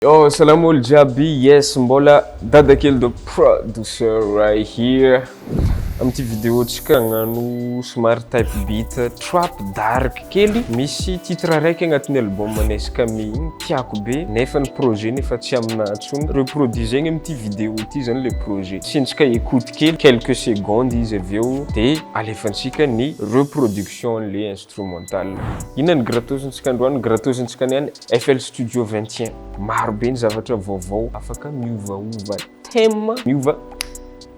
Yo, salam ol jiaby, yes, mbola dadakely the producer right here. Amty vidéotsika agnano somary type beat trap dark kely. Misy titre raiky agnatin'ny album anesika igny tiako be nefa ny projet nefa tsy aminahy tsony. Reproduisegny amty vidéo ty zany le projet. Asiantsika écoute kely quelques secondes izy aveo de alefantsika ny reproduction le instrumental. Ina ny gratosintsika androany? Gratosintsika niany FL Studio 21. Maro be ny zavatra vaovao afaka miovaova thème,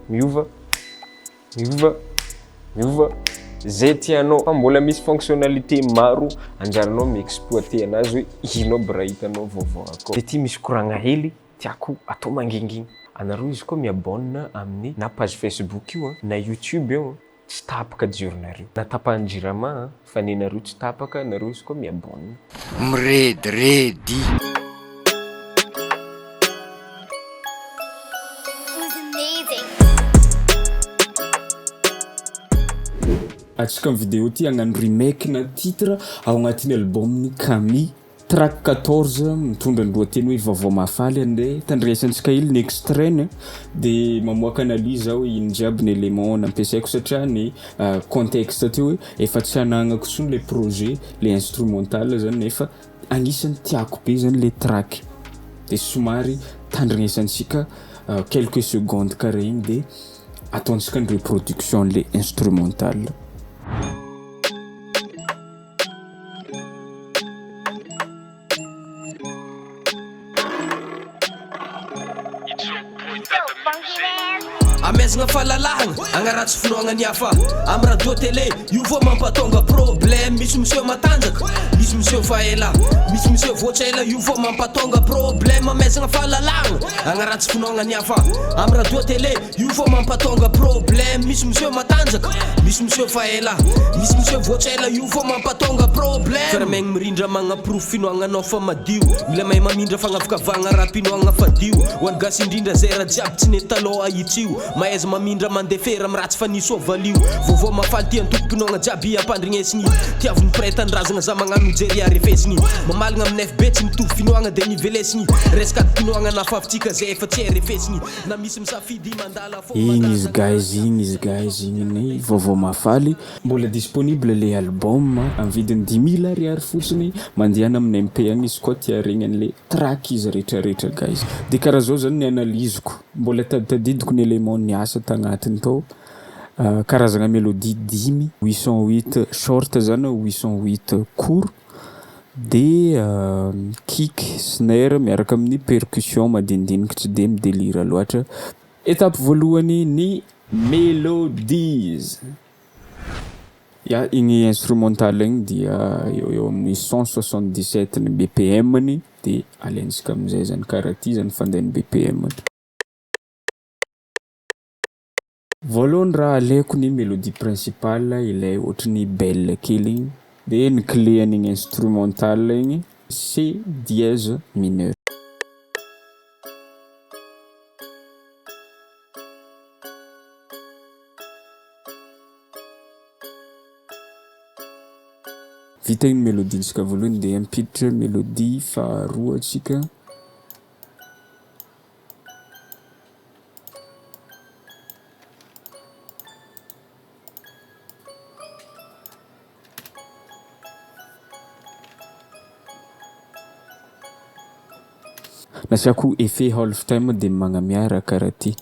miova zay tianao. Fa mbola misy fonctionnalité maro anjaranao mi-exploiter anazy hoe ino aby raha hitanao vaovao akao. De ty misy koragna hely tiako atao manginginy. Anareo izy koa miabonina amin'ny na page Facebook io na YouTube io tsy tapaka jironareo. Na tapahan-jirama fa nenareo tsy tapaka, nareo izy koa miabonina. Mredredy. Atsika amin'ny vidéo ty agnano remake na titre ao agnatin'ny album Kami track 14 mitondra ny lohateny hoe vaovao mafaly ande tandresantsika hely ny extrainy de mamoaka analyse aho ino jiaby ny élément nampiasaiko satria ny contexte ty hoe efa tsy anagnako tsony le projet le instrumental zany nefa agnisan'ny tiako be zany le track de somary tandresantsika quelques secondes karaha igny de ataontsika ny reproduction le instrumental. Amezagna fahalalahagna agnaratsy finoagnany hafa amy radio télé io vao mampatonga problème. Misy monsieur matanjaka, misy monsieur faela, misy monsieur voatsela, io vao mampatonga problème. Amezagna fahalalahagna agnaratsy finoagnany hafa amy radio télé io vao mampatonga problème. Misy monsieur matanjaka, misy monsieur faela, misy monsieur voatsela, io vao mampatonga problème. Fiarahamegny mirindra magnaprofo finoagnanao fa madio, mila mahay mamindra fagnavakavagna raha pinoagna fadio. Hoan'ny gasy indrindra zay raha jiaby tsy netaloha ahitsio, mahaza mamindra mandefera miratsy fa nisy valio. Vaovao mafaly ty antoko-pinoagna jiaby ampandrignesigny, tiavony preta ndrazagna za magnano jeria refesigny. Mamalagna amin'ny FB tsy mitovy finoagna de nivelesiny, resaka pinoagna nafavitsika zay efa tsy refesigny. Na misy misafidy mandala fo igny izy guys igny ny vaovao mafaly. Mbola disponible le album amin'ny vidiny 10 000 ariary fotsiny, mandiana amin'ny MP agny izy koa tia regny le track izy rehetrarehetra guys. De karaha zao zany ny analyzeko, mbola tadidiko ny élément niasa tagnatiny tao. Karazagna mélodie 10, 808 short zany 808 court de kick, snare miaraka amin'ny percussion madinidiniky tsy de midelira loatra. Étape voalohany ny melodies. Ya igny instrumental igny dia eo amin'ny 177 ny BPM-ny de alaintsika amizay zany karaha ty zany fandehan'ny BPM. Voalohany raha alaiko ny mélodie principale ilay ohatran'ny belle kely igny, de ny clé an'igny instrumental igny C dièse mineur. Vita igny mélodie tsika voalohany de ampiditra mélodie faharoa atsika. Nasiako effet half time de magnamiara karaha ty.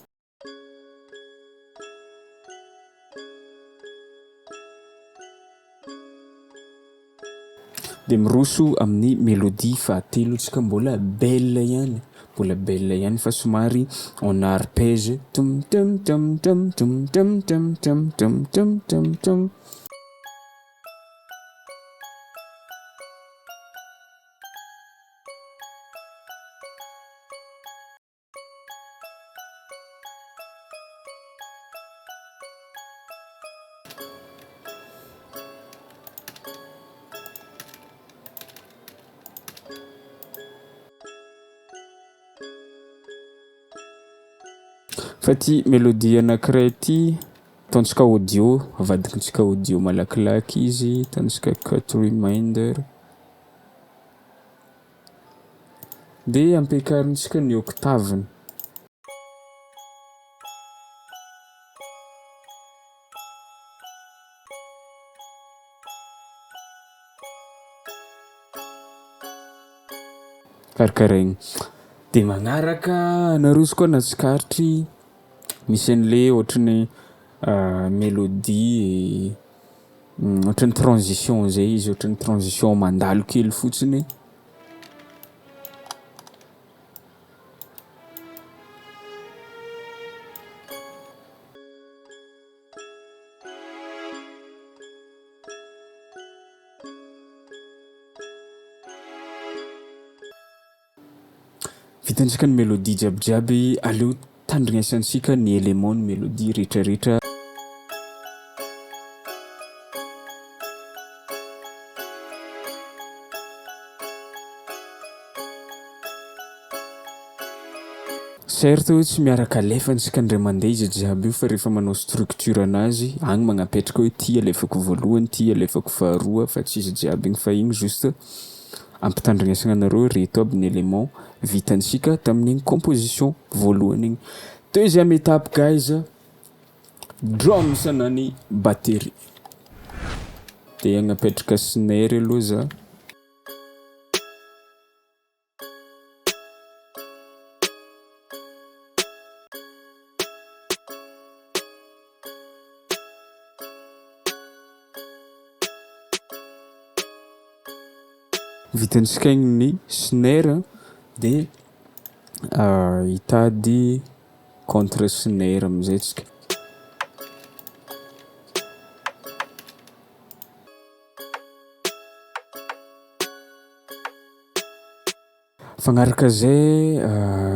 De miroso amin'ny mélodie fahatelo tsika mbola belle ihany fa somary en arpège tum tum tum tum tum tum tum tum tum tum tum tum. Fa ty mélodie anankiray ty ataontsika audio, avadikintsika audio malakilaky izy, ataontsika cut reminder. dia ampiakarintsika ny octaveny. Karakaraigny. Dia magnaraka nareo izy koa natsikaritry misy an'le ohatran'ny mélodie ohatran'ny transition zay izy, ohatran'ny transition mandalo kely fotsiny. Vitantsika ny mélodie jiabijiaby, aleo tandrignesantsika ny élément ny mélodie rehetrarehetra. Certes hoe tsy miaraka alefantsika indray mandeha izy jiaby io fa rehefa manao structure anazy agny magnapetraka hoe ty alefako voalohany, ty alefako faharoa, fa tsy izy jiaby igny fa igny juste ampitandrignesana anareo reto aby ny élément vitantsika tamin'igny composition voalohany igny. Deuxième étape guys, drums na ny batterie. Dia agnapetraka snare aloha za. Vitantsika igny ny snare dia hitady contre snare amizay tsika. Fagnaraka zay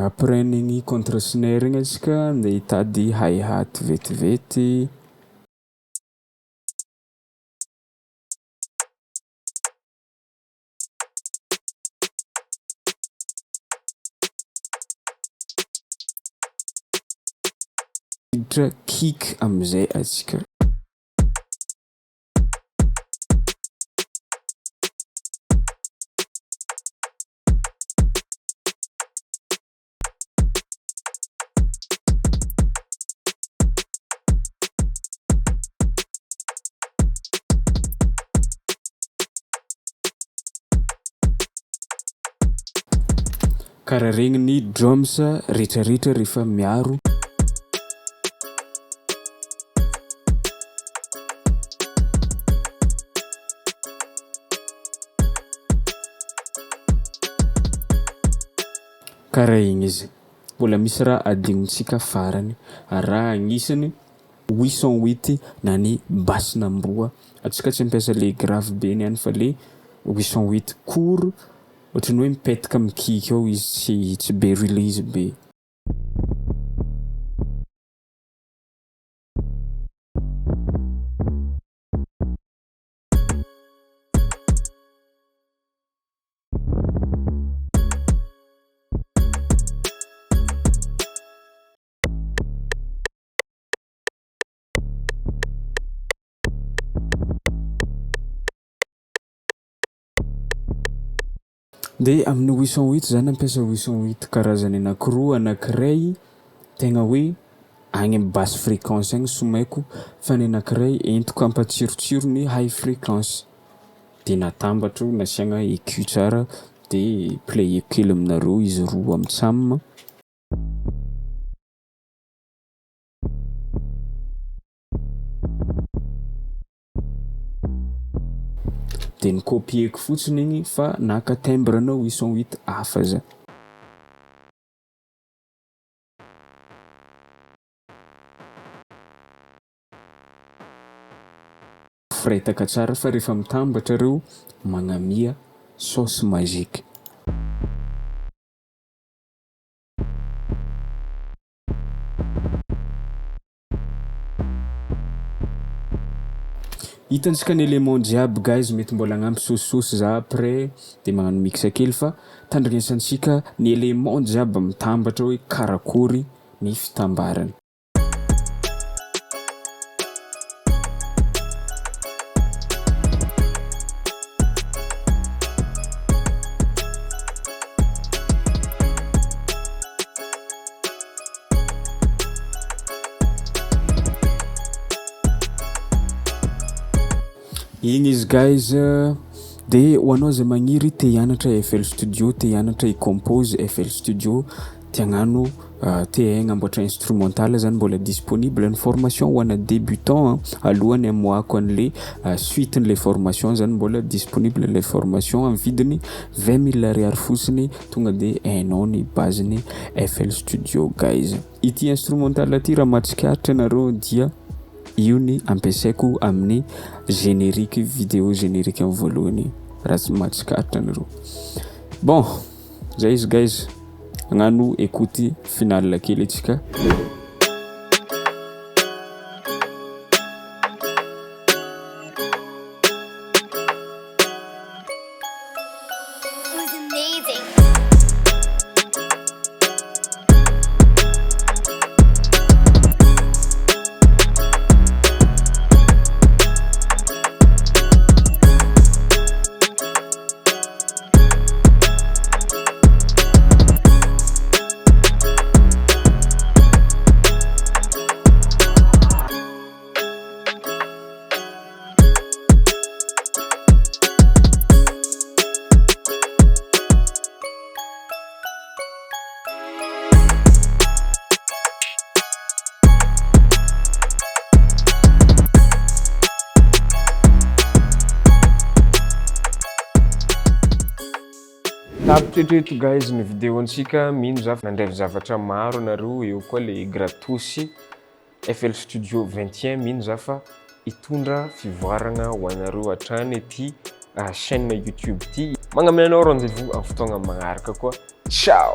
après n'igny contre snare igny atsika dia hitady hi-hat vetivety. Kick amizay atsika. Karaha regny ny drums rehetrarehetra rehefa miaro. Karaha igny izy. Mbola misy raha adinontsika farany. Raha agnisany 808 na ny basse namboa. Atsika tsy mampiasa le grave be niany fa le 808 court. Ohatran'ny hoe mipetaka amin'ny kick ao izy tsy be release be. Dia amin'ny 808 zany nampiasa 808 karazany anankiroa, anankiray tegna hoe agny amin'ny basse fréquence agny somaiko, fa ny anankiray entiko hampatsirotsiro ny high fréquence. Dia natambatra nasiagna EQ tsara dia play kely aminareo izy roa mitsam. Dia nikopieko fotsiny igny fa naka timbre-na 808 hafa za. Firetaka tsara fa rehefa mitambatra reo magnamia sauce magique. Hitantsika ny élément jiaby guys mety mbola agnampy saosisosy za après dia magnano mixa kely fa tandrignesantsika ny élément jiaby mitambatra hoe karakory ny fitambarany. Igny izy guys de ho anao zay magniry te hianatra FL Studio, te hianatra i-compose FL Studio, te hagnano te hagnamboatra instrumental zany mbola disponible ny formation ho ana débutant alohany amoako an'le suite n'le formation zany mbola disponible les formations amin'ny vidiny 20 000 ariary fotsiny tonga de hainao ny base-ny FL Studio guys. Ity instrumental aty raha mahatsikaritra anareo dia io ny ampiasaiko amin'ny générique vidéo générique amin'ny voalohany raha mahatsikaritra anareo. Bon, zay izy guys. Hagnano écoute finale kely antsika. Tapitreto guys ny vidéo antsika mino nandrevy zavatra maro anareo eo koa le gratos FL Studio 21 mino fa itondra fivoaragna ho anareo hatrany ity chaîne YouTube ty. Magnamena rendez-vous amin'ny fotoagna magnaraka koa. Ciao.